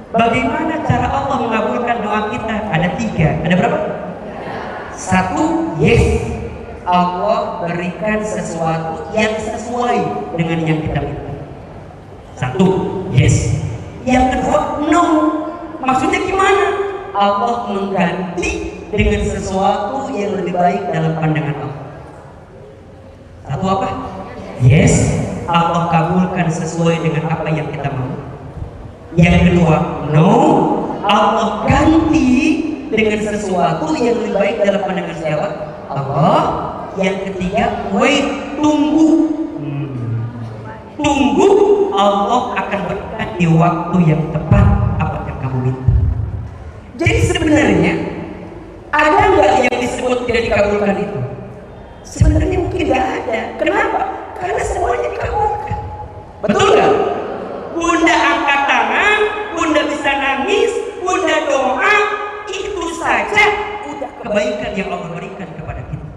Bagaimana cara Allah mengabulkan doa kita? Ada 3. Ada berapa? 1, yes, Allah berikan sesuatu yang sesuai dengan yang kita minta. 1, yes. Yang kedua, no. Maksudnya gimana? Allah mengganti dengan sesuatu yang lebih baik dalam pandangan Allah. 1 apa? Yes, Allah kabulkan sesuai dengan apa yang kita mau. Yang kedua, no, Allah ganti dengan sesuatu yang lebih baik dalam pandangan siapa? Allah. Yang ketiga, wait, tunggu. Tunggu, Allah akan berikan di waktu yang tepat apa yang kamu minta. Jadi sebenarnya ada nggak yang disebut tidak dikabulkan itu? Sebenarnya mungkin nggak ada. Kenapa? Karena semuanya dikabulkan. Betul nggak? Bunda angkat tangan, bunda bisa nangis, bunda doa, itu saja udah kebaikan yang Allah berikan kepada kita.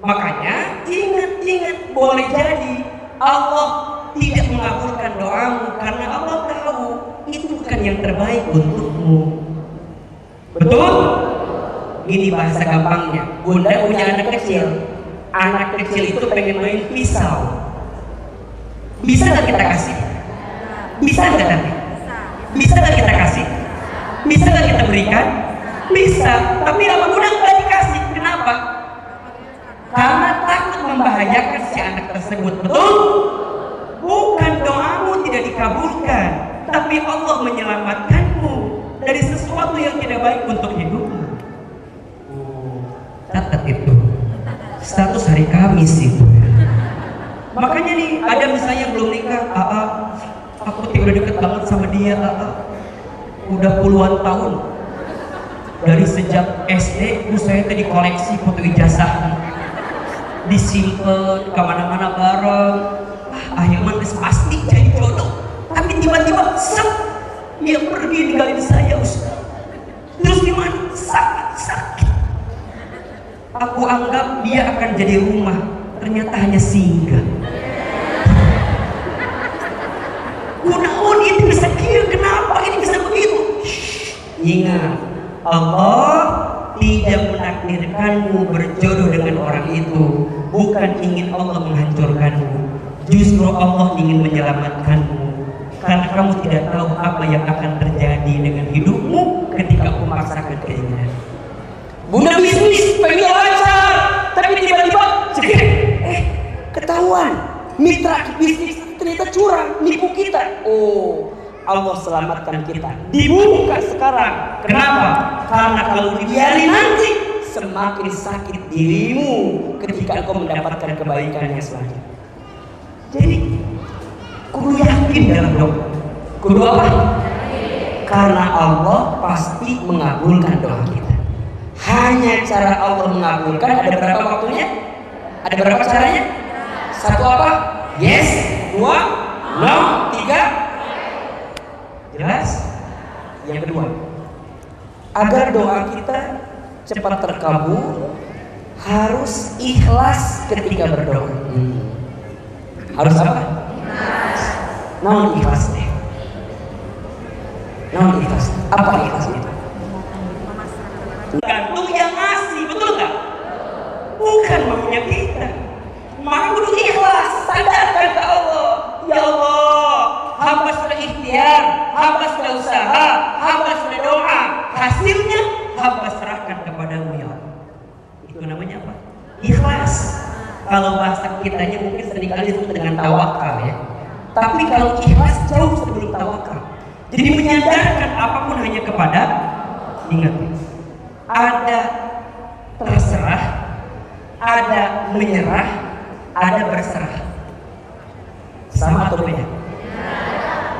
Makanya ingat-ingat, boleh jadi Allah tidak mengabulkan doamu karena Allah tahu itu bukan yang terbaik untukmu. Betul? Ini bahasa gampangnya. Bunda punya anak kecil. Anak kecil itu pengen main pisau. Bisa nggak kita kasih? Bisa nggak nanti? Bisa nggak kita kasih? Bisa nggak kita berikan? Bisa. Tapi apa Bunda nggak dikasih? Kenapa? Karena takut membahayakan si anak tersebut. Betul? Bukan doamu tidak dikabulkan, tapi Allah menyelamatkanmu dari sesuatu yang tidak baik untuk hidupmu. Catat itu. Status hari Kamis itu. Makanya nih, ada misalnya belum nikah, aku udah deket banget sama dia, udah puluhan tahun. Dari sejak SD, saya tadi koleksi foto ijazah, disimpan kemana-mana bareng. Akhirnya pasti jadi jodoh. Tapi tiba-tiba dia pergi ninggalin saya, Ustaz. Terus gimana? Sakit. Aku anggap dia akan jadi rumah, ternyata hanya singgah. Kunaon ini bisa kira, kenapa ini bisa begitu? Ingat, Allah tidak menakdirkanmu berjodoh dengan orang itu. Bukan ingin Allah menghancurkanmu, justru Allah ingin menyelamatkanmu. Karena kamu tidak tahu apa yang akan terjadi dengan hidupmu ketika kamu memaksakan keinginan. Bunda bisnis, pengen lancar, tapi tiba-tiba ketahuan mitra bisnis ternyata curang, nipu kita. Oh, Allah selamatkan kita. Dibuka sekarang. Kenapa? Karena kalau dibiarin nanti semakin sakit dirimu ketika engkau mendapatkan kebaikan yang selanjutnya. Jadi kudu yakin dalam doa. Kudu apa? Karena Allah pasti mengabulkan doa kita. Hanya cara Allah mengabulkan ada berapa waktunya? Ada berapa caranya? 1 apa? Yes. 2 no. 3 jelas? Yang kedua, agar doa kita cepat terkabul, harus ikhlas ketika berdoa. Harus apa? Naon ikhlas deh. Naon ikhlas? Apa ikhlas itu? Gantung yang ngasih, betul nggak? Bukan maunya kita. Maka kudu ikhlas, sadarkan ke Allah. Ya Allah, hamba sudah ikhtiar, hamba sudah usaha, hamba sudah doa. Hasilnya hamba serahkan kepadamu ya Allah. Itu namanya apa? Ikhlas. Kalau bahasa kitanya mungkin seringkali disebut dengan tawakal ya. Tapi kalau ikhlas jauh sebelum tawakal. Jadi menyadarkan apapun hanya kepada, ingat, ada terserah, ada menyerah, ada berserah. Sama atau beda?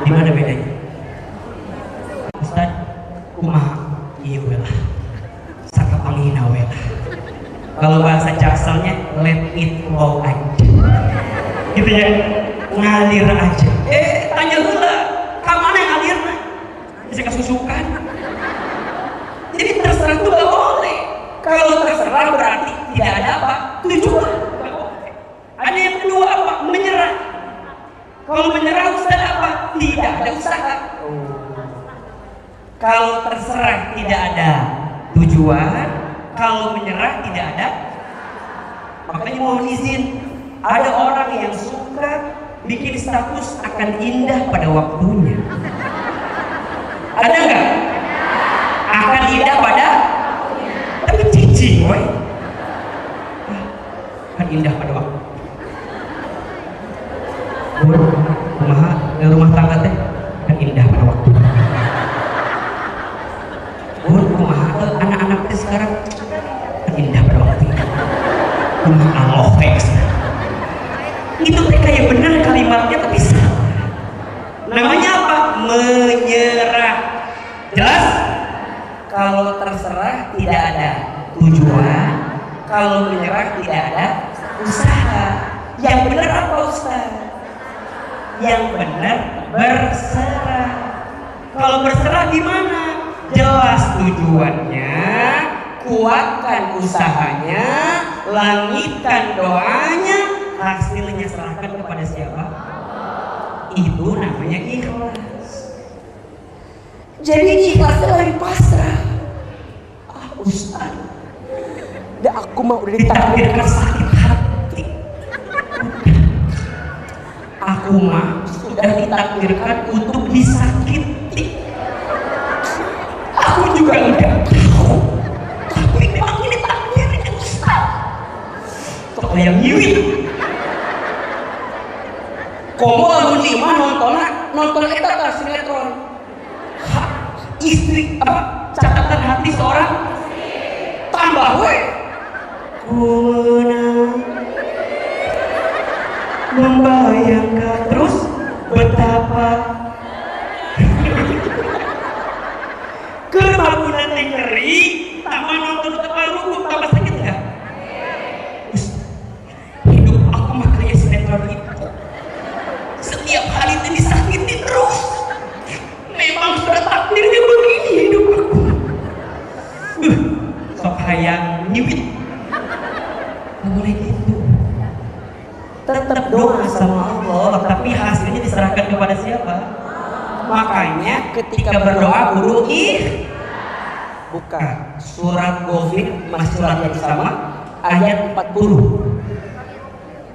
Di mana bedanya? Ustaz, kumaha ieu lah. Saka panghina we lah. Kalau bahasa Jakselnya let it flow aja. Gitu ya. Ngalir aja. Tanya heula, ka mana ngalirna? Bisa kasusukan. Jadi terserah itu gak boleh. Kalau terserah berarti tidak ada apa? Tujuan. Gak boleh. Ada yang kedua apa? Menyerah. Kalau menyerah usaha apa? Tidak ada usaha. Kalau terserah tidak ada tujuan, kalau menyerah tidak ada. Makanya mohon izin, ada orang yang suka bikin status akan indah pada waktunya. Ada nggak? Akan indah pada, tapi cici, woy. Akan indah pada waktu. Rumah tangga teh akan indah pada waktu. Anak-anak teh sekarang akan indah pada waktu. Allah fix. Itu teh kayak bener kalimatnya tapi salah. Namanya apa? Menyerah. Jelas? Kalau terserah tidak ada tujuan, kalau menyerah tidak ada usaha. Yang benar apa Ustaz? Yang benar berserah. Kalau berserah gimana? Jelas tujuannya, kuatkan usahanya, langitkan doanya, hasilnya serahkan kepada siapa? Itu namanya ikhlas. Jadi ikhlasnya lagi pasrah. Ustaz, aku mau udah ditakdirkan sakit hati. Aku mah sudah ditakdirkan untuk disakiti. Aku juga enggak tahu, tapi memang ini takdirnya Ustaz. Soal yang nyiwi. Komo lamun lima nonton eta sinetron. Istri apa? Catatan hati seorang tambah we. Membayangkan terus betapa kebagunan yang ngeri, tambah nonton kebaru, tambah sakit nggak? Hidup aku mah kayak sinetron itu. Setiap hari itu disakiti terus. Memang sudah takdirnya begini hidup aku. Sok hayang nyibit. Nggak boleh gitu. Tetap doa sama Allah, tapi hasilnya diserahkan kepada siapa? Makanya ketika berdoa kudu buka surat Ghafir, masih surat yang sama, ayat 40.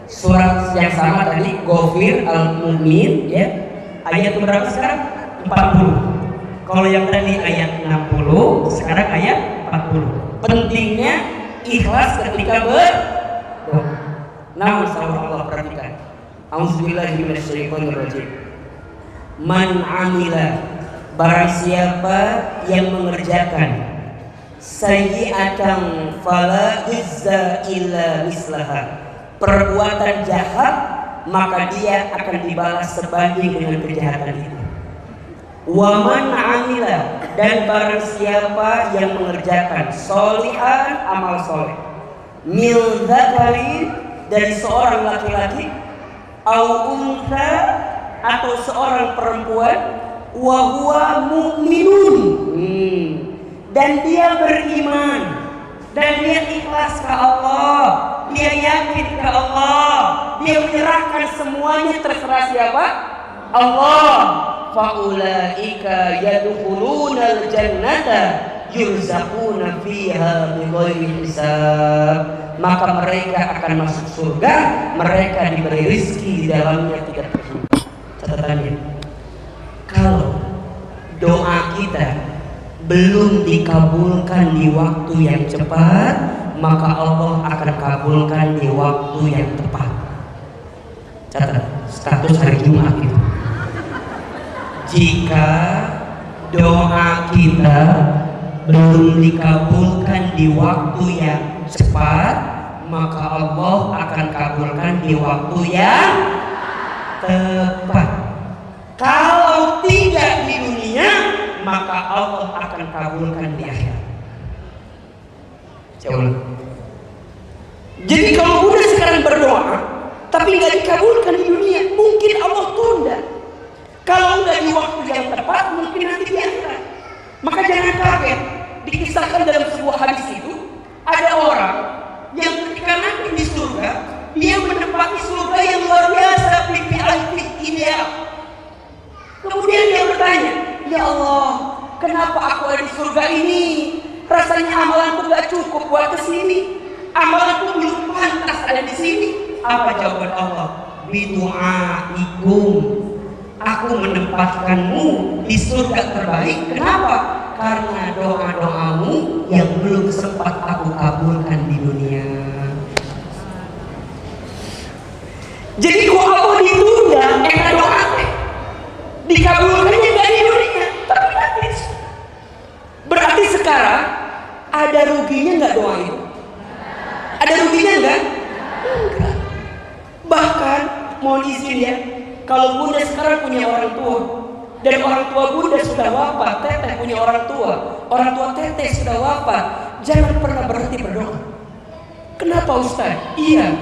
Surat yang sama tadi Ghafir Al-Mu'min, ya. Ayat berapa sekarang? 40. Kalau yang tadi ayat 60, sekarang ayat 40. Pentingnya ikhlas ketika berdoa. Namun sama Allah perhatikan. Auzubillahi minasyaitonirrajim. Man amila, barang siapa yang mengerjakan sayyi'atan fala izza illa mislaha, perbuatan jahat maka dia akan dibalas sebanding dengan kejahatan itu. Wa man amila, dan barang siapa yang mengerjakan sholihan, amal soleh, min dzakarin, dari seorang laki-laki, au untha, atau seorang perempuan, wa huwa mu'minun, dan dia beriman, dan dia ikhlas ke Allah, dia yakin ke Allah, dia menyerahkan semuanya terserah siapa? Allah. Faulaika yadkhulunal jannata yurzaquna fiha bighairi hisab, maka mereka akan masuk surga, mereka diberi rezeki di dalamnya tidak terhitung. Catatannya, kalau doa kita belum dikabulkan di waktu yang cepat, maka Allah akan kabulkan di waktu yang tepat. Catat status hari Jumat itu. Jika doa kita belum dikabulkan di waktu yang cepat, maka Allah akan kabulkan di waktu yang tepat. Kalau tidak di dunia, maka Allah akan kabulkan di akhirat. Coba. Jadi kalau udah sekarang berdoa tapi nggak dikabulkan di dunia, mungkin Allah tunda. Kalau udah di waktu yang tepat, mungkin nanti di akhirat. Maka jangan kaget. Dikisahkan dalam sebuah hadis itu, ada orang yang ketika nanti di surga, dia menempati surga yang luar biasa, VIP ideal. Kemudian dia bertanya, ya Allah, kenapa aku ada di surga ini? Rasanya amalanku gak cukup buat kesini. Amalanku belum pantas ada di sini. Apa jawaban Allah? Bidu'aikum, aku menempatkanmu di surga terbaik. Kenapa? Karena doa-doamu yang belum sempat aku kabulkan di dunia. Jadi kalau Allah ditunda, enak doa dikabulkannya gak di dunia, tapi nanti. Berarti sekarang ada ruginya nggak doa itu? Ada ruginya nggak? Enggak. Bahkan mohon izin ya, kalau bunda sekarang punya orang tua dan orang tua bunda sudah wafat, teteh punya orang tua teteh sudah wafat, jangan pernah berhenti berdoa. Kenapa Ustaz? Iya,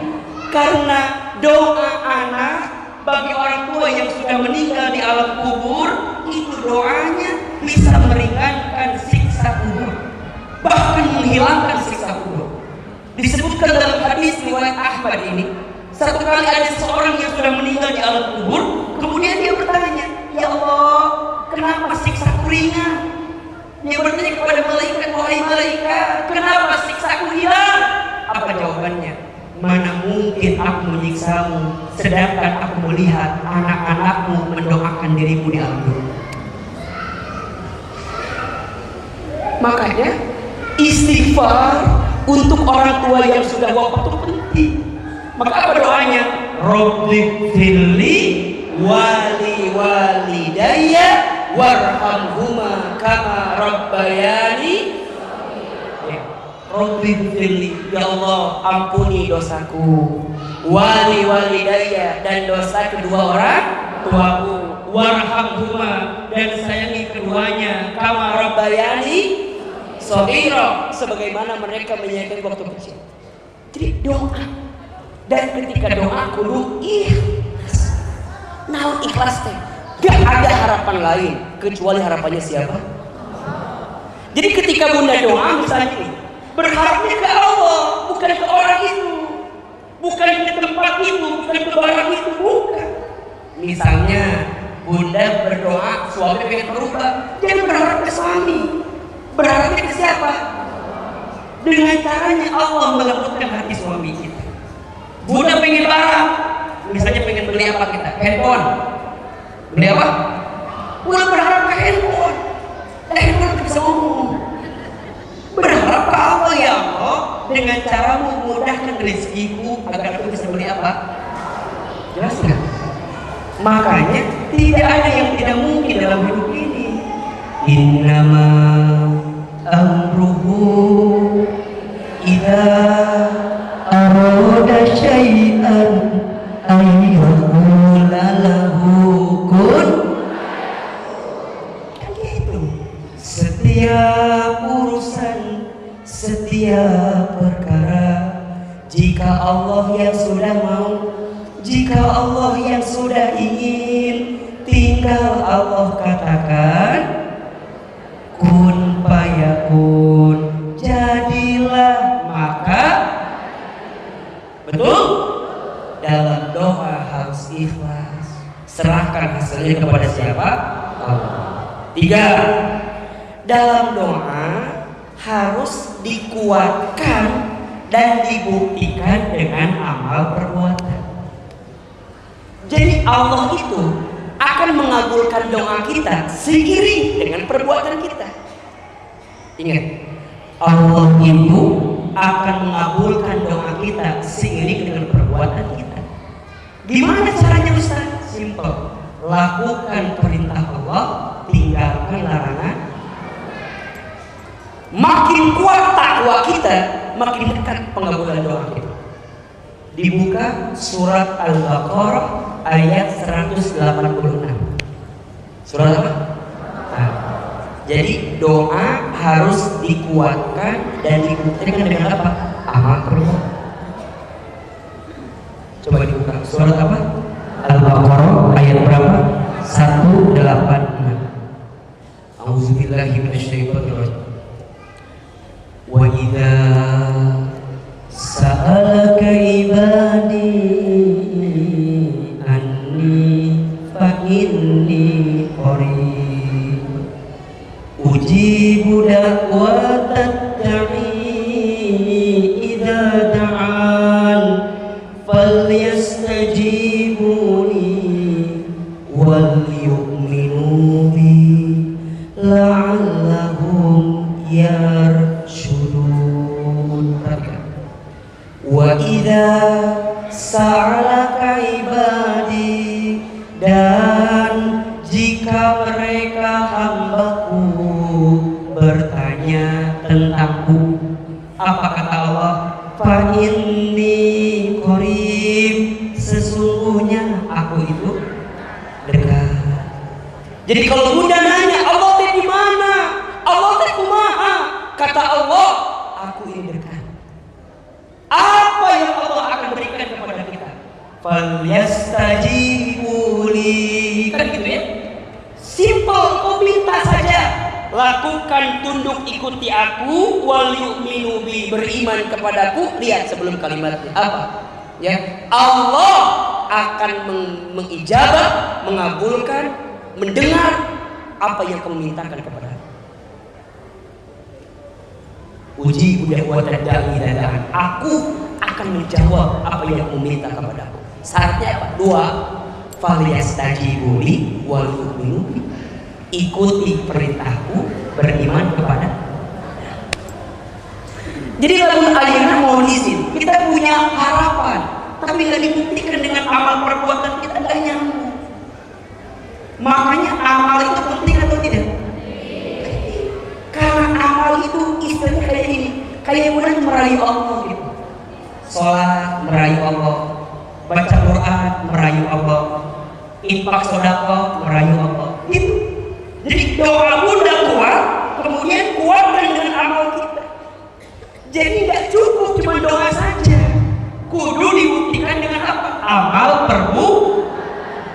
karena doa anak bagi orang tua yang sudah meninggal di alam kubur, itu doanya bisa meringankan siksa kubur, bahkan menghilangkan siksa kubur. Disebutkan dalam hadis riwayat Ahmad ini, satu kali ada seseorang yang sudah meninggal di alam kubur, kemudian dia bertanya, ya Allah, kenapa siksaku ringan? Dia bertanya kepada malaikat, wahai malaikat, kenapa siksaku hilang? Apa jawabannya? Mana mungkin aku menyiksamu, sedangkan aku melihat anak-anakmu mendoakan dirimu di alam kubur. Makanya istighfar untuk orang tua yang sudah wafat itu penting. Maka apa doanya? Rabbi firli wali walidayya warhamhuma kama rabbayani. Rabbi firli, ya Allah ampuni dosaku, wali walidayya, dan dosa kedua orang tuaku, warhamhuma, dan sayangi keduanya, kama rabbayani shaghira, sebagaimana mereka menyayangi waktu kecil. Jadi doa, dan ketika doa kudu ikhlas. Naon ikhlas teh? Gak ada harapan lain kecuali harapannya siapa? Jadi ketika bunda doa misalnya ini, berharapnya ke Allah, bukan ke orang itu, bukan ke tempat itu, bukan ke barang itu, bukan. Misalnya bunda berdoa suami pengen berubah, jangan berharap ke suami. Berharapnya ke siapa? Dengan caranya Allah melembutkan hati suami kita. Bunda pengen barang, misalnya pengen beli apa kita? Handphone. Beli apa? Bunda berharap ke handphone. Handphone bisa ngomong. Berharap ke Allah, ya Allah, dengan caramu mudahkan rezekiku agar aku bisa beli apa? Jelas nggak? Makanya tidak ada yang tidak mungkin dalam hidup ini. Innama amruhu idza arada syai'an ayyaqula lahu kun. Kan gitu. Setiap urusan, setiap perkara, jika Allah yang sudah mau, jika Allah yang sudah ingin, tinggal Allah katakan kun fayakun, jadilah maka. Betul? Dalam doa harus ikhlas, serahkan hasilnya kepada siapa? Allah. 3, dalam doa harus dikuatkan dan dibuktikan dengan amal perbuatan. Jadi Allah itu akan mengabulkan doa kita seiring dengan perbuatan kita. Ingat, Allah itu akan mengabulkan doa kita seiring dengan perbuatan kita. Gimana caranya Ustaz? Simple. Lakukan perintah Allah, tinggalkan larangan. Makin kuat takwa kita, makin dekat pengabulan doa kita. Dibuka surat Al-Baqarah ayat 186. Surat apa? Jadi doa harus dikuatkan dan dibuktikan dengan apa? Amal perbuatan. Coba dibuka surat apa? Al-Baqarah ayat berapa? 186. A'udzubillahi minasyaitonir rajim. Wa idza sa'alaka ibadi anni fa inni qarib ujibu da'watat da'i idza da'an falyastajibu li wal yu'minu bi la'allahum yarshudun. Wa idza sa'alaka ibadi, dan jika mereka hambaku bertanya tentangku, apa kata Allah? Fa inni qarib, sesungguhnya aku itu dekat. Jadi kalau bunda nanya Allah teh di mana, Allah teh kumaha, kata Allah, aku ini dekat. Apa yang Allah akan berikan kepada kita? Falyastajibu li, kan gitu ya. Simple, kau minta saja. Lakukan, tunduk, ikuti aku. Wal yu'minu bi, beriman kepadaku. Lihat sebelum kalimatnya apa? Ya, Allah akan mengijabah, mengabulkan, mendengar apa yang kamu mintakan kepada aku. Uji udah wadah dan aku akan menjawab apa yang kamu minta kepada aku. Syaratnya apa? 2. Falyastajibu li wal yu'minu bi, ikuti perintahku, beriman kepada. Jadi lamun ayeuna mau izin, kita punya harapan, tapi nggak dibuktikan dengan amal perbuatan kita, nggak nyambung. Makanya amal itu penting atau tidak? Karena amal itu istilahnya kayak ini, kayak yang merayu Allah gitu. Sholat merayu Allah, baca Quran merayu Allah, infak sedekah merayu Allah. Gitu. Jadi doa bunda kuat, kemudian kuatkan dengan amal kita. Jadi nggak cukup cuma doa saja, kudu dibuktikan dengan apa? Amal perbu.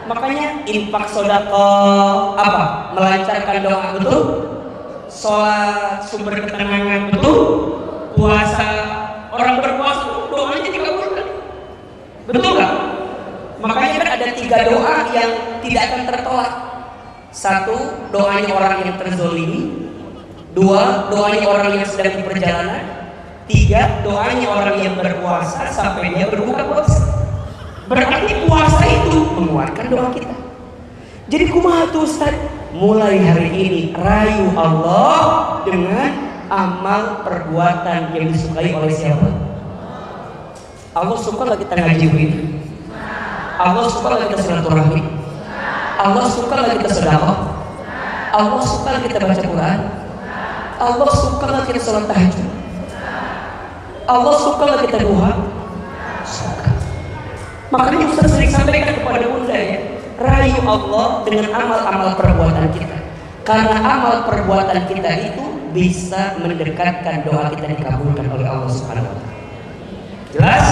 Makanya infak sedekah apa? Melancarkan doa, betul? Sholat sumber ketenangan, betul? Puasa, orang berpuasa doanya dikabulkan, betul nggak? Makanya kan ada 3 doa yang tidak akan tertolak. 1, doanya orang yang terzolimi. 2, doanya orang yang sedang di perjalanan. 3, doanya orang yang berpuasa sampai dia berbuka puasa. Berarti puasa itu menguatkan doa kita. Jadi kumaha tuh Ustaz? Mulai hari ini rayu Allah dengan amal perbuatan yang disukai oleh siapa? Allah suka nggak kita ngaji begini? Allah suka nggak kita silaturahmi? Allah suka nggak kita sedekah? Allah suka nggak kita baca Quran? Allah suka nggak kita sholat tahajud? Allah suka nggak kita doa? Suka. Makanya Ustaz sering sampaikan kepada bunda ya, rayu Allah dengan amal-amal perbuatan kita. Karena amal perbuatan kita itu bisa mendekatkan doa kita dikabulkan oleh Allah Subhanahu wa taala. Jelas?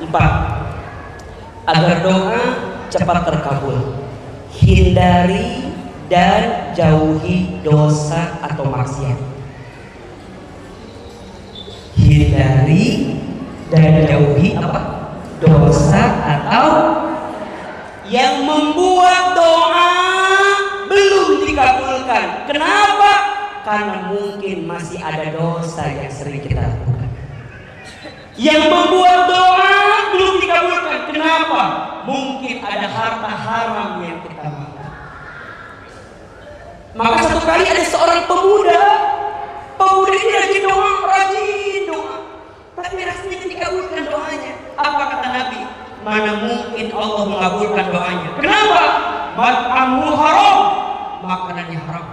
4. Agar doa cepat terkabul, hindari dan jauhi dosa atau maksiat. Hindari dan jauhi apa? Dosa atau yang membuat doa belum dikabulkan. Kenapa? Karena mungkin masih ada dosa yang sering kita lakukan. Yang membuat doa belum dikabulkan. Kenapa? Mungkin ada harta haram yang kita makan. Maka satu kali ada seorang pemuda ini rajin doa, tapi rasanya dikabulkan doanya. Apa kata Nabi? Mana mungkin Allah mengabulkan doanya. Kenapa? Mat'amuhu haram, makanannya haram.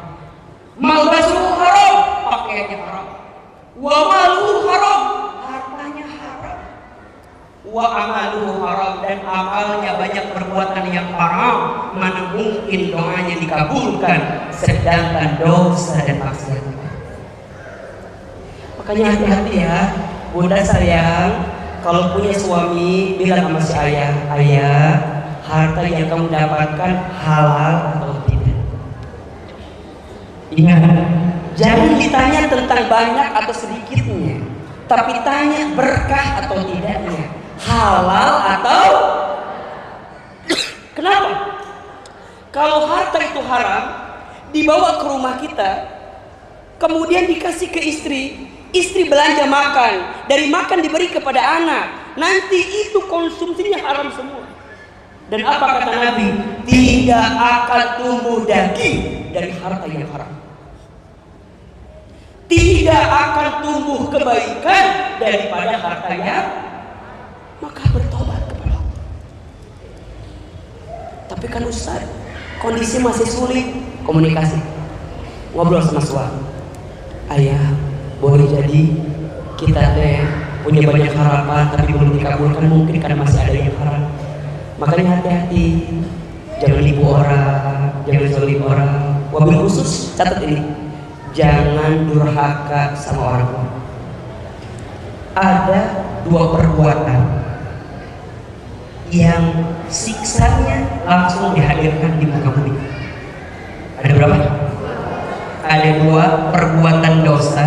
Malbasuhu haram, pakaiannya haram. Wa maluhu haram, hartanya haram. Wa amaluhu haram, dan amalnya banyak perbuatan yang haram. Mana mungkin doanya dikabulkan, sedangkan dosa dan maksiat. Makanya hati-hati ya, bunda sayang. Kalau punya suami, bilang sama si ayah, ayah, harta yang kamu dapatkan halal atau tidak. Ingat, jangan ditanya tentang banyak atau sedikitnya, tapi tanya berkah atau tidaknya, halal atau. Kenapa? Kalau harta itu haram, dibawa ke rumah kita, kemudian dikasih ke istri, istri belanja makan, dari makan diberi kepada anak, nanti itu konsumsinya haram semua. Dan apa kata Nabi? Tidak akan tumbuh daging dari harta yang haram. Tidak akan tumbuh kebaikan daripada harta yang, maka bertobat kepada Allah. Tapi kan Ustaz, kondisi masih sulit, komunikasi, ngobrol sama suami. Ayah, boleh jadi kita punya banyak harapan tapi belum dikabulkan, mungkin karena masih ada yang haram. Makanya hati-hati, jangan nipu orang, jangan zalim orang. Wabil khusus catat ini, jangan durhaka sama orang tua. Ada 2 perbuatan yang siksanya langsung dihadirkan di muka bumi. Ada berapa? Ada 2 perbuatan dosa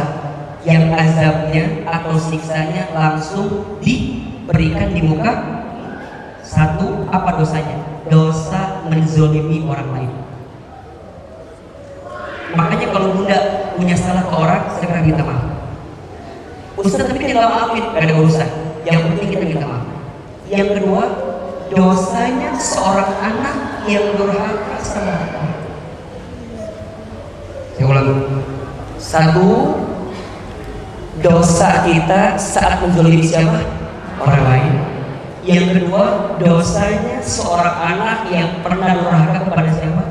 yang azabnya atau siksanya langsung diberikan di muka. Satu, apa dosanya? Dosa menzolimi orang lain. Makanya kalau bunda punya salah ke orang, segera minta maaf. Ustaz, tapi kita nggak maafin, gak ada urusan. Yang penting kita minta maaf. Yang kedua, dosanya seorang anak yang durhaka sama orang. Saya ulang. 1, dosa kita saat menzolimi siapa? Orang lain. Yang kedua, dosanya seorang anak yang pernah durhaka kepada siapa?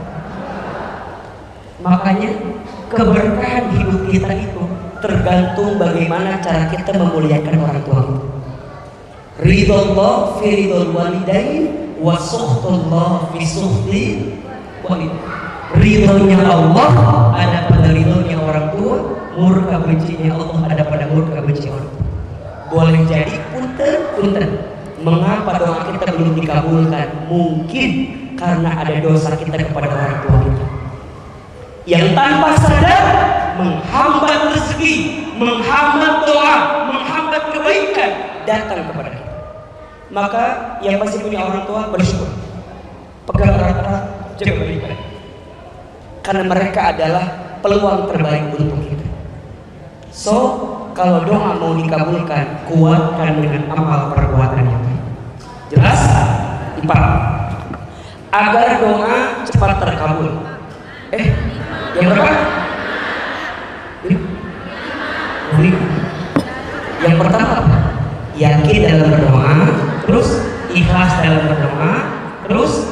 Makanya keberkahan hidup kita itu tergantung bagaimana cara kita memuliakan orang tua kita. Ridullah fi ridul walidain wa sukhtullah fi sukhti walidain. Ridhonya Allah ada pada ridhonya orang tua, murka bencinya Allah ada pada murka benci orang tua. Boleh jadi punten, mengapa doa kita belum dikabulkan? Mungkin karena ada dosa kita kepada orang tua kita yang tanpa sadar menghambat rezeki, menghambat doa, menghambat kebaikan datang kepada kita. Maka yang masih punya orang tua bersyukur, pegang erat-erat, jaga baik-baik, karena mereka adalah peluang terbaik untuk kita. So, kalau doa mau dikabulkan, kuatkan dengan amal perbuatan yang baik. Jelas? 4. Agar doa cepat terkabul. Yang berapa? Ini. Yang pertama, yakin dalam berdoa, terus ikhlas dalam berdoa, terus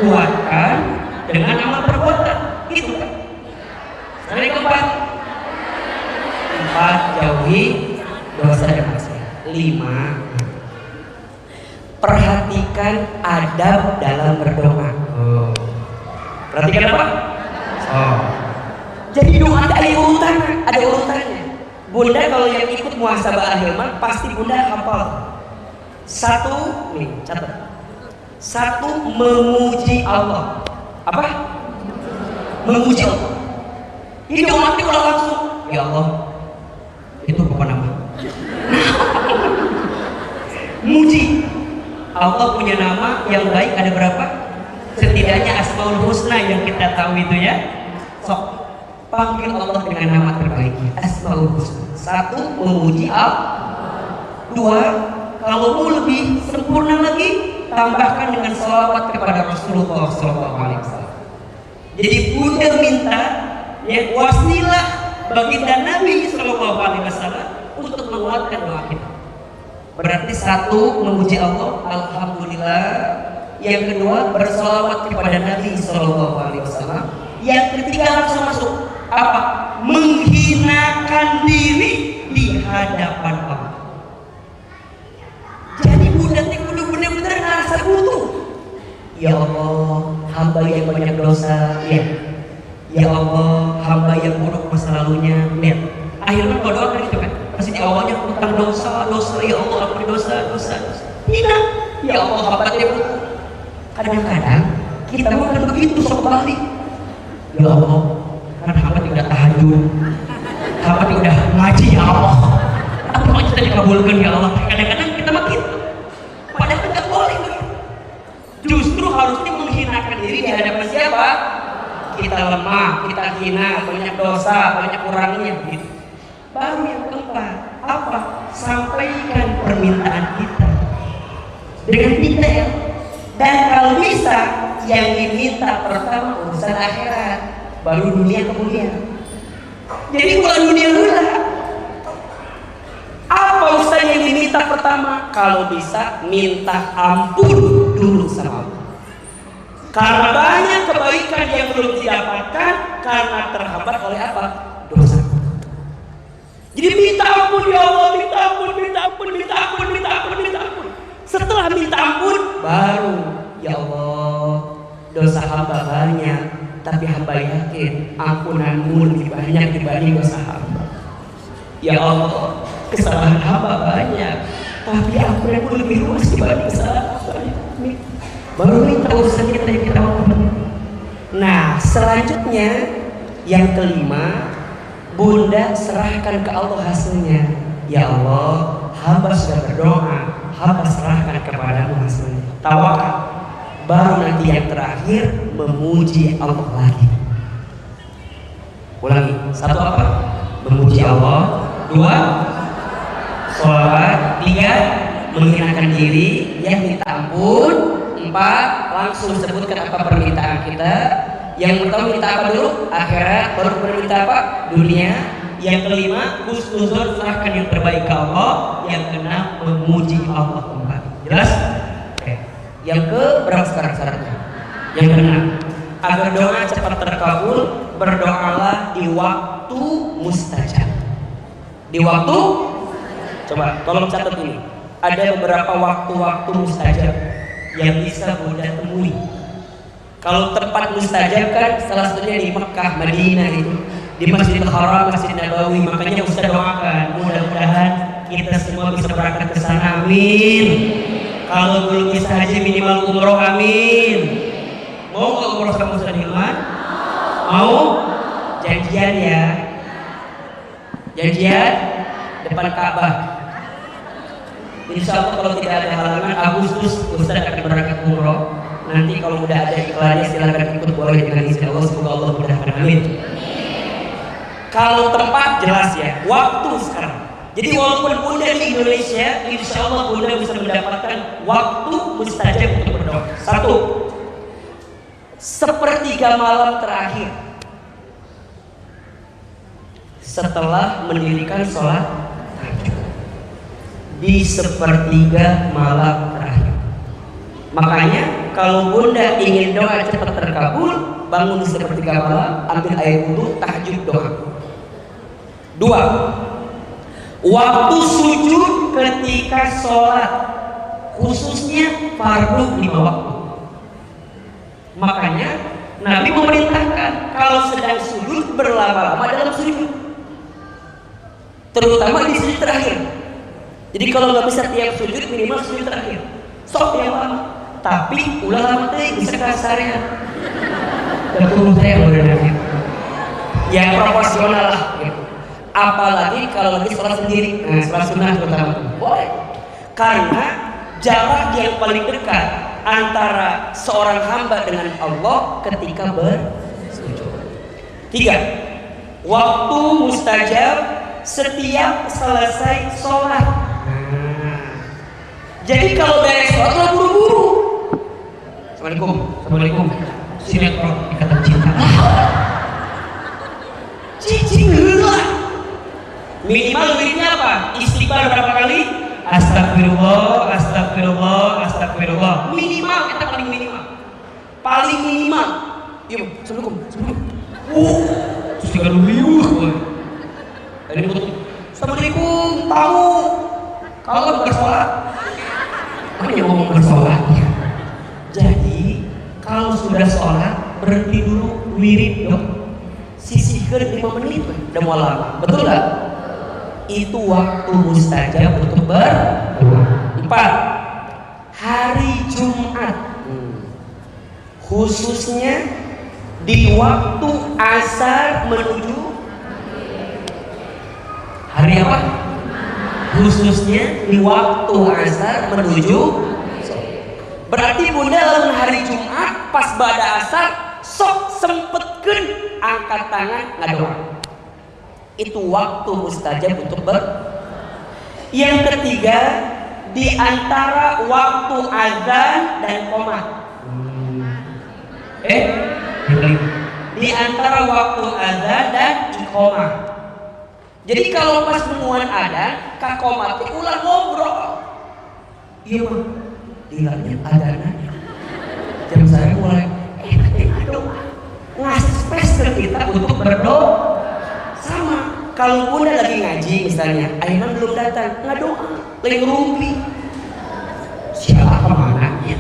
kuatkan dengan amal perbuatan. Itu kan. Yang keempat, jauhi dosa dan maksiat. 5, perhatikan adab dalam berdoa. Perhatikan apa? Jadi doa ada urutannya. Bunda kalau yang ikut muhasabah Ahilman pasti bunda hafal. 1, nih catat. 1, memuji Allah. Apa? Memuji Allah. Ini doa nanti kalau langsung, ya Allah, itu apa nama? Muji. Allah punya nama yang baik ada berapa? Setidaknya Asmaul Husna yang kita tahu itu ya. Sok panggil Allah dengan nama terbaiknya, Asmaul Husna. 1, memuji Allah. 2, kalau mau lebih sempurna lagi, tambahkan dengan sholawat kepada Rasulullah SAW. Jadi bunda minta ya wasilah baginda Nabi SAW untuk menguatkan doa kita. Berarti 1, memuji Allah, alhamdulillah. Yang kedua, bersolawat kepada Nabi SAW. Yang ketiga langsung masuk apa? Menghinakan diri di hadapan Allah. Jadi bunda kudu benar-benar ngerasa butuh. Ya Allah, hamba yang banyak dosa. Ya Allah, hamba yang buruk masa lalunya. Lihat, akhirnya kalau doa kan gitu kan. Pasti di awalnya tentang dosa, ya Allah ampuni dosa. Hina, ya Allah hamba yang butuh. Kadang-kadang kita bukan begitu sok balik. Ya Allah, kan hamba tidak tahajud, hamba tidak ngaji ya Allah. Apa kita dikabulkan ya Allah? Kadang-kadang kita makin, padahal tidak boleh begitu. Justru harusnya menghinakan diri di hadapan siapa? Kita lemah, kita hina, banyak dosa, banyak kurangnya begitu. Baru yang keempat, apa? Sampaikan permintaan kita dengan detail. Dan kalau bisa, yang diminta pertama urusan akhirat, baru dunia kemudian. Jadi bukan dunia dulu lah. Apa Ustaz yang diminta pertama? Kalau bisa minta ampun dulu sama Allah. Karena banyak kebaikan yang belum didapatkan karena terhambat oleh apa? Dosa. Jadi minta ampun ya Allah, minta ampun, minta ampun, minta ampun, minta ampun, minta ampun. Setelah minta ampun, baru ya Allah, dosa hamba banyak, tapi hamba yakin ampunanmu lebih banyak dibanding dosa hamba. Ya Allah, kesalahan hamba banyak, tapi ampunanmu lebih luas dibanding kesalahan hamba. Baru minta urusan kita yang kita mau. Nah, selanjutnya yang kelima, Bunda serahkan ke Allah hasilnya. Ya Allah, hamba sudah berdoa, hamba serahkan kepadamu hasilnya. Tawakal. Baru nanti yang terakhir memuji Allah lagi. Ulangi. Satu apa? Memuji Allah. Dua, sholawat. Tiga, menghinakan diri. Yang minta ampun. Empat, langsung sebutkan apa permintaan kita. Yang pertama minta apa dulu? Akhirat. Baru berminta apa? Dunia. Yang kelima, husnuzon, serahkan yang terbaik ke Allah. Yang keenam, memuji Allah kembali. Jelas? Oke. Yang ke berapa sekarang syaratnya? Yang keenam, agar doa cepat terkabul, berdoalah di waktu mustajab. Di waktu, coba tolong catat ini. Ada beberapa waktu-waktu mustajab yang bisa Bunda temui. Kalau tempat mustajab kan salah satunya di Mekah, Madinah itu, di Masjidil Haram, Masjid Nabawi. Makanya Ustaz doakan mudah-mudahan kita semua bisa berangkat ke sana, amin. Kalau belum bisa haji minimal umroh, amin. Mau nggak umroh sama Ustaz Hilman? Mau? Janjian ya. Janjian depan Ka'bah. Insya Allah kalau tidak ada halangan Agustus Ustaz akan berangkat umroh. Nanti kalau udah ada iklannya silakan ikut, boleh dengan izin Allah. Semoga Allah mudahkan, amin. Kalau tempat jelas ya, waktu sekarang. Jadi walaupun Bunda di Indonesia, insya Allah Bunda bisa mendapatkan waktu mustajab untuk berdoa. Satu, sepertiga malam terakhir setelah mendirikan sholat tahajud. Di sepertiga malam terakhir. Makanya kalau Bunda ingin doa cepat terkabul, bangun di sepertiga malam, ambil air wudhu, tahajud doa. Dua, waktu sujud ketika sholat, khususnya fardu 5 waktu. Makanya Nabi memerintahkan kalau sedang sujud berlama-lama dalam sujud, terutama di sujud terakhir. Jadi kalau nggak bisa tiap sujud, minimal sujud terakhir. Sok yang lama. Tapi ulah lama teh bisa kasarnya. Betul saya benar-benar. Yang proporsional lah. Gitu. Apalagi kalau lagi sholat sendiri, sholat sunnah terutama, boleh. Karena jarak yang paling dekat antara seorang hamba dengan Allah ketika bersujud. Tiga, waktu mustajab setiap selesai sholat. Jadi kalau beres sholat lo buru-buru. Assalamualaikum. Sinetron Ikatan Cinta. Cicing lah. Minimal duitnya apa? Istighfar berapa kali? Astagfirullah, astagfirullah, astagfirullah. Minimal, kita paling minimal. Paling minimal. Iya, Assalamualaikum. Terus tinggal dulu. Ini betul. Assalamualaikum, tahu. Kalau bersolat, mana yang ngomong bersolat? Jadi, kalau sudah sholat, berhenti dulu, wirid dong. Sisihkan 5 menit, udah mau lama. Betul nggak? Itu waktu mustajab untuk berdoa. 4. Hari Jumat, khususnya di waktu asar menuju hari apa? Khususnya di waktu asar menuju. Berarti Bunda dalam hari Jumat pas pada asar sok sempetkeun angkat tangan ngadoa. Itu waktu mustajab untuk Yang ketiga, di antara waktu azan dan qomat. Di antara waktu azan dan iqomah. Jadi kalau pas menguan ada, kak qomat ulah ngobrol. Iya mah, dilanya adananya. Jam saya mulai, aduh, ngasih space ke kita untuk berdoa. Sama. Kalau bunda lagi ngaji misalnya, Aiman belum datang, ngadoa, lagi ngerumpi. Siapa kemana ya?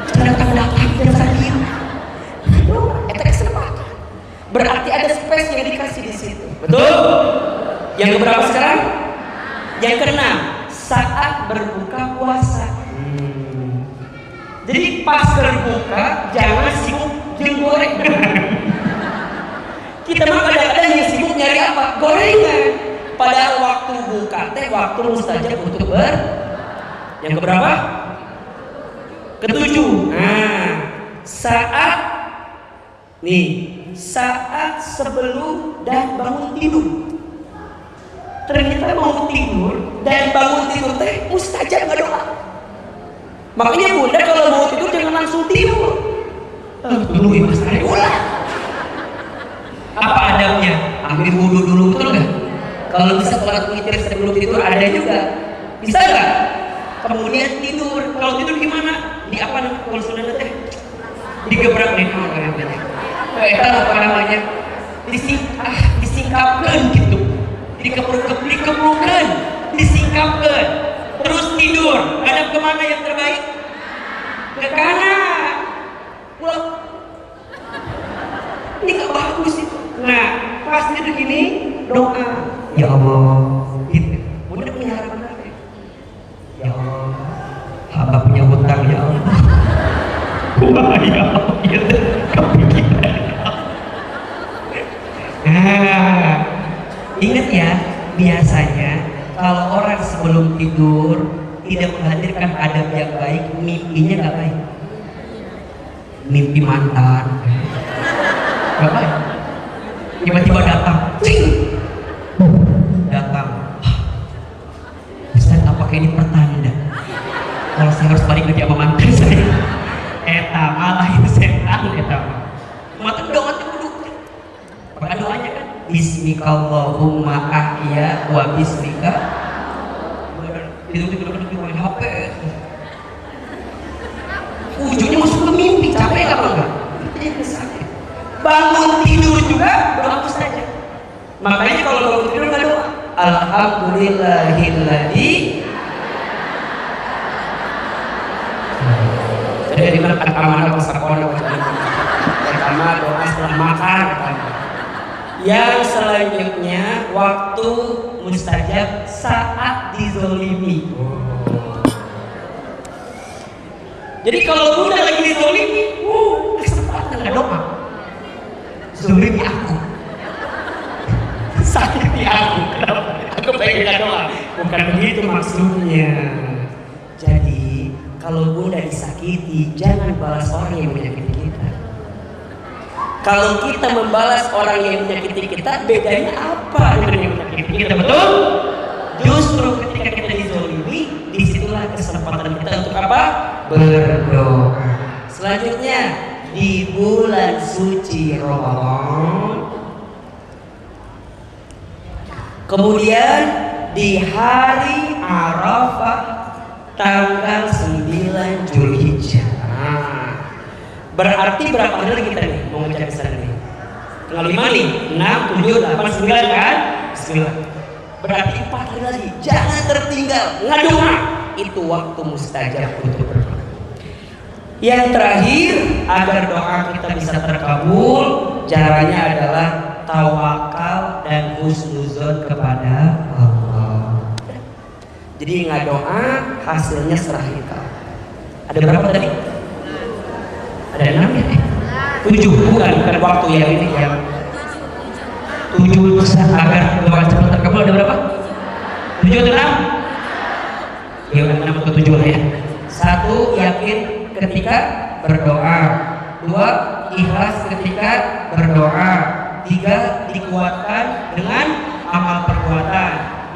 Datang jam segini. Ngadoa, eta kesempatan. Berarti ada space yang dikasih di situ. Betul? Yang keberapa sekarang? Yang keenam, saat berbuka puasa. Jadi pas berbuka jangan sibuk jeung goreng. Kita mah kadang-kadang yang sibuk nyari apa? Gorengan. Padahal waktu buka teh waktu mustajab untuk Yang keberapa? Ketujuh. Saat sebelum dan bangun tidur. Ternyata mau tidur dan bangun tidur teh mustajab berdoa. Makanya bunda kalau mau tidur jangan langsung tidur. Dulu ya mas ulah. Apa adabnya? Ambil wudhu dulu, betul nggak? Kalau bisa sholat witir sebelum tidur ada juga. Bisa nggak? Kemudian tidur. Kalau tidur gimana? Di apa namanya? Kalau sudah teh digebrak nih apa namanya? Disingkapkan gitu. Dikepruk-keprukkan, disingkapkan. Terus tidur. Adab kemana yang terbaik? Ke kanan. Pulang. Ini gak bagus itu. Nah, pas tidur gini, doa. Ya Allah, gitu. Bunda punya harapan apa? Ya Allah, hamba punya hutang ya Allah. Wah ya Allah, gitu. Kepikiran. Nah, ingat ya, biasanya kalau orang sebelum tidur tidak menghadirkan adab yang baik, mimpinya gak baik. Mimpi mantan. Gak baik. Tiba-tiba datang, Ustaz, apakah ini pertanda kalau saya harus balik lagi sama mantan saya? Eta malah itu setan, eta mata doa duduk. Maka doanya kan Bismikallahumma ahya wa bismika. Itu main HP. Ujungnya masuk ke mimpi, capek apa enggak? Itu sakit. Bangun tidur juga doa saja. Makanya kalau bangun tidur nggak doa. Alhamdulillahilladzi. Jadi di mana amanah pasakona pertama doa setelah makan. Yang selanjutnya waktu mustajab saat dizolimi. Jadi kalau udah lagi dizolimi, kesempatan nggak doa. Zolimi aku, sakiti aku, kenapa? Aku pengen gak doa. Bukan begitu maksudnya. Jadi kalau bunda disakiti, jangan balas orang yang menyakiti kita. Kalau kita membalas orang yang menyakiti kita, bedanya apa dengan yang menyakiti kita? Betul? Justru ketika kita dizolimi, disitulah kesempatan kita untuk apa? Berdoa. Selanjutnya, di bulan suci Ramadan, kemudian di hari Arafah tanggal 9 Zulhijjah. Berarti berapa hari lagi kita nih mau ngejar kesana nih? Tanggal 5 nih, 6, 7, 8, 9 kan? 9. Berarti 4 hari lagi. Jangan tertinggal, ngadoa. Itu waktu mustajab untuk berdoa. Yang terakhir, agar doa kita bisa terkabul, caranya adalah tawakal dan husnuzon kepada Allah. Jadi ngadoa hasilnya serahkan ke Allah. Ada berapa tadi? Ada 6 ya? 7, bukan waktu yang ini yang 7 agar doa cepat terkabul. Ada berapa? 7 atau 6? Ya 6 atau 7 lah ya. 1, yakin ketika berdoa. 2, ikhlas ketika berdoa. 3, dikuatkan dengan amal perbuatan.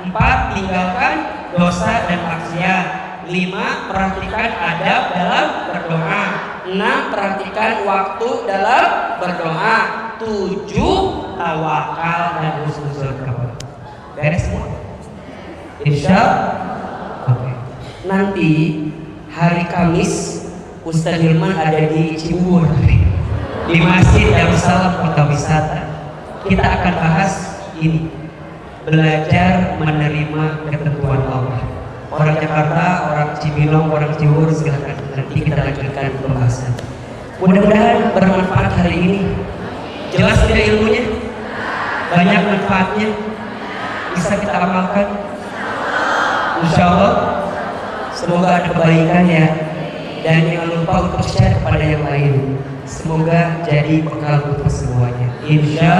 4, tinggalkan dosa dan maksiat. 5, perhatikan adab dalam berdoa. 6, perhatikan waktu dalam berdoa. 7, tawakal dan husnuzon kabar. Beres semua? Insya Oke. Nanti hari Kamis Ustaz Hilman ada di Cibubur, di Masjid Darussalam Kota Wisata. Kita akan bahas ini, belajar menerima ketentuan Allah. Orang Jakarta, orang Cibinong, orang Cibubur, silahkan nanti kita lanjutkan pembahasan. Mudah-mudahan bermanfaat hari ini. Jelas tidak ilmunya? Banyak manfaatnya. Bisa kita amalkan? Insya Allah. Semoga ada kebaikan ya. Dan jangan lupa untuk share kepada yang lain. Semoga jadi bekal untuk semuanya. Insya